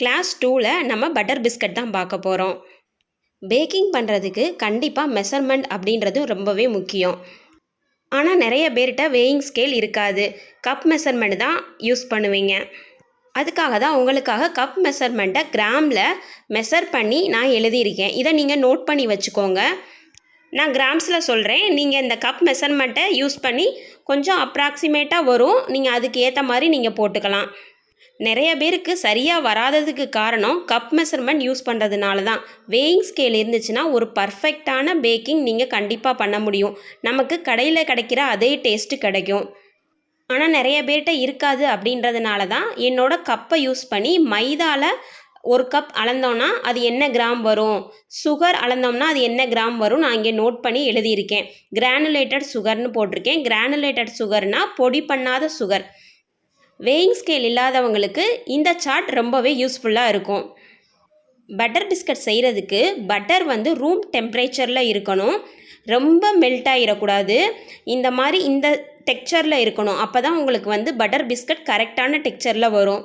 Class 2ல நம்ம butter biscuit தான் பார்க்க போகிறோம். பேக்கிங் பண்ணுறதுக்கு கண்டிப்பாக மெஷர்மெண்ட் அப்படின்றது ரொம்பவே முக்கியம். ஆனால் நிறைய பேர்கிட்ட வேயிங் ஸ்கேல் இருக்காது. கப் மெஷர்மெண்ட் தான் யூஸ் பண்ணுவீங்க. அதுக்காக தான் உங்களுக்காக கப் மெஷர்மெண்ட்டை கிராமில் மெஷர் பண்ணி நான் எழுதியிருக்கேன். இதை நீங்கள் நோட் பண்ணி வச்சுக்கோங்க. நான் கிராம்ஸில் சொல்கிறேன். நீங்கள் இந்த கப் மெஷர்மெண்ட்டை யூஸ் பண்ணி கொஞ்சம் அப்ராக்சிமேட்டாக வரும். நீங்கள் அதுக்கு ஏற்ற மாதிரி நீங்கள் போட்டுக்கலாம். நிறைய பேருக்கு சரியாக வராததுக்கு காரணம் கப் மெஷர்மெண்ட் யூஸ் பண்ணுறதுனால தான். வேயிங் ஸ்கேல் இருந்துச்சுன்னா ஒரு பர்ஃபெக்டான பேக்கிங் நீங்கள் கண்டிப்பாக பண்ண முடியும். நமக்கு கடையில் கிடைக்கிற அதே டேஸ்ட்டு கிடைக்கும். ஆனால் நிறைய பேர்கிட்ட இருக்காது அப்படின்றதுனால தான் என்னோட கப்பை யூஸ் பண்ணி மைதாவில் ஒரு கப் அளந்தோன்னா அது என்ன கிராம் வரும், சுகர் அளந்தோம்னா அது என்ன கிராம் வரும் நான் இங்கே நோட் பண்ணி எழுதியிருக்கேன். கிரானுலேட்டட் சுகர்னு போட்டிருக்கேன். கிரானுலேட்டட் சுகர்னால் பொடி பண்ணாத சுகர். வேயிங் ஸ்கேல் இல்லாதவங்களுக்கு இந்த சார்ட் ரொம்பவே யூஸ்ஃபுல்லாக இருக்கும். பட்டர் பிஸ்கட் செய்கிறதுக்கு பட்டர் ரூம் டெம்பரேச்சரில் இருக்கணும். ரொம்ப மெல்ட் ஆகிடக்கூடாது. இந்த மாதிரி இந்த டெக்ஸ்சரில் இருக்கணும். அப்போ தான் உங்களுக்கு பட்டர் பிஸ்கட் கரெக்டான டெக்ஸ்சரில் வரும்.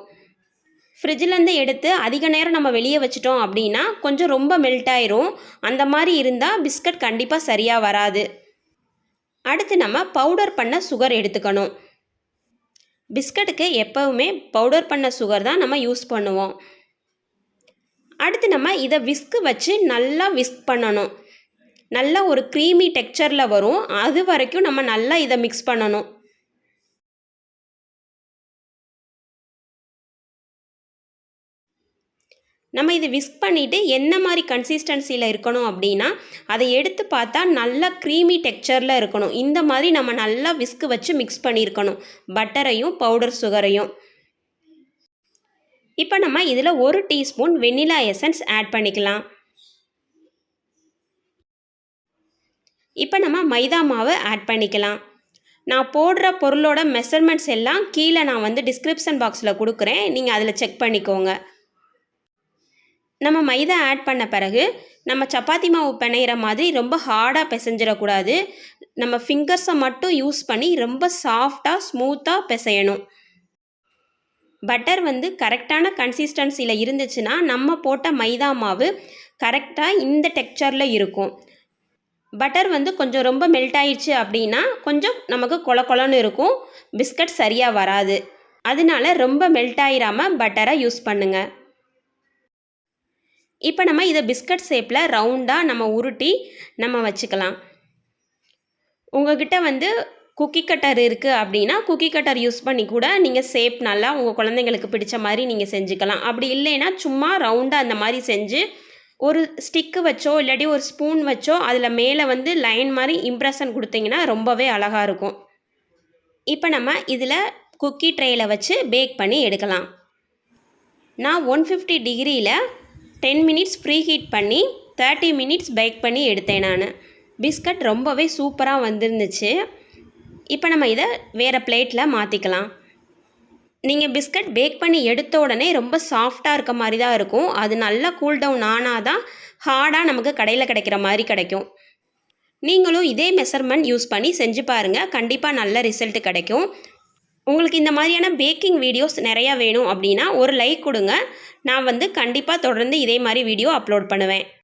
ஃப்ரிட்ஜிலேருந்து எடுத்து அதிக நேரம் நம்ம வெளியே வச்சிட்டோம் அப்படின்னா கொஞ்சம் ரொம்ப மெல்ட் ஆயிரும். அந்த மாதிரி இருந்தால் பிஸ்கட் கண்டிப்பாக சரியாக வராது. அடுத்து நம்ம பவுடர் பண்ண சுகர் எடுத்துக்கணும். பிஸ்கட்டுக்கு எப்போவுமே பவுடர் பண்ண சுகர் தான் நம்ம யூஸ் பண்ணுவோம். அடுத்து நம்ம இதை விஸ்க் வச்சு நல்லா விஸ்க் பண்ணணும். நல்லா ஒரு க்ரீமி டெக்ஸ்சரில் வரும். அது வரைக்கும் நம்ம நல்லா இதை மிக்ஸ் பண்ணணும். நம்ம இதை விஸ்க் பண்ணிவிட்டு என்ன மாதிரி கன்சிஸ்டன்சியில் இருக்கணும் அப்படின்னா அதை எடுத்து பார்த்தா நல்லா க்ரீமி டெக்ஸ்சரில் இருக்கணும். இந்த மாதிரி நம்ம நல்லா விஸ்க் வச்சு மிக்ஸ் பண்ணியிருக்கணும் பட்டரையும் பவுடர் சுகரையும். இப்போ நம்ம இதில் 1 டீஸ்பூன் வெண்ணிலா எசன்ஸ் ஆட் பண்ணிக்கலாம். இப்போ நம்ம மைதா மாவு ஆட் பண்ணிக்கலாம். நான் போடுற பொருளோட மெஷர்மெண்ட்ஸ் எல்லாம் கீழே நான் டிஸ்கிரிப்ஷன் பாக்ஸில் கொடுக்குறேன். நீங்கள் அதில் செக் பண்ணிக்கோங்க. நம்ம மைதா ஆட் பண்ண பிறகு நம்ம சப்பாத்தி மாவு பிணையிற மாதிரி ரொம்ப ஹார்டாக பிசைஞ்சிடக்கூடாது. நம்ம ஃபிங்கர்ஸை மட்டும் யூஸ் பண்ணி ரொம்ப சாஃப்டாக ஸ்மூத்தாக பிசையணும். பட்டர் கரெக்டான கன்சிஸ்டன்சியில் இருந்துச்சுன்னா நம்ம போட்ட மைதா மாவு கரெக்டாக இந்த டெக்ஸ்சரில் இருக்கும். பட்டர் கொஞ்சம் ரொம்ப மெல்ட் ஆயிடுச்சு அப்படின்னா கொஞ்சம் நமக்கு கொல கொலன்னு இருக்கும். பிஸ்கட் சரியாக வராது. அதனால ரொம்ப மெல்ட் ஆயிராமல் பட்டரை யூஸ் பண்ணுங்கள். இப்போ நம்ம இதை பிஸ்கட் ஷேப்பில் ரவுண்டாக நம்ம உருட்டி நம்ம வச்சுக்கலாம். உங்கள்கிட்ட குக்கி கட்டர் இருக்குது அப்படின்னா குக்கி கட்டர் யூஸ் பண்ணி கூட நீங்கள் ஷேப் நல்லா உங்கள் குழந்தைங்களுக்கு பிடிச்ச மாதிரி நீங்கள் செஞ்சுக்கலாம். அப்படி இல்லைன்னா சும்மா ரவுண்டாக அந்த மாதிரி செஞ்சு ஒரு ஸ்டிக்கு வச்சோ இல்லாட்டி ஒரு ஸ்பூன் வச்சோ அதில் மேலே லைன் மாதிரி இம்ப்ரெஷன் கொடுத்தீங்கன்னா ரொம்பவே அழகாக இருக்கும். இப்போ நம்ம இதில் குக்கி ட்ரேயில் வச்சு பேக் பண்ணி எடுக்கலாம். நான் 150 டிகிரியில் 10 மினிட்ஸ் ப்ரீ ஹீட் பண்ணி 30 மினிட்ஸ் பேக் பண்ணி எடுத்தேன் நான். பிஸ்கட் ரொம்பவே சூப்பராக வந்துருந்துச்சு. இப்போ நம்ம இதை வேறு பிளேட்டில் மாற்றிக்கலாம். நீங்கள் பிஸ்கட் பேக் பண்ணி எடுத்த உடனே ரொம்ப சாஃப்டாக இருக்க மாதிரி தான் இருக்கும். அது நல்லா கூல் டவுன் ஆனால் தான் ஹார்டாக நமக்கு கடையில் கிடைக்கிற மாதிரி கிடைக்கும். நீங்களும் இதே மெஷர்மெண்ட் யூஸ் பண்ணி செஞ்சு பாருங்கள். கண்டிப்பாக நல்ல ரிசல்ட் கிடைக்கும். உங்களுக்கு இந்த மாதிரியான பேக்கிங் வீடியோஸ் நிறையா வேணும் அப்படின்னா ஒரு லைக் கொடுங்க. நான் கண்டிப்பாக தொடர்ந்து இதே மாதிரி வீடியோ அப்லோட் பண்ணுவேன்.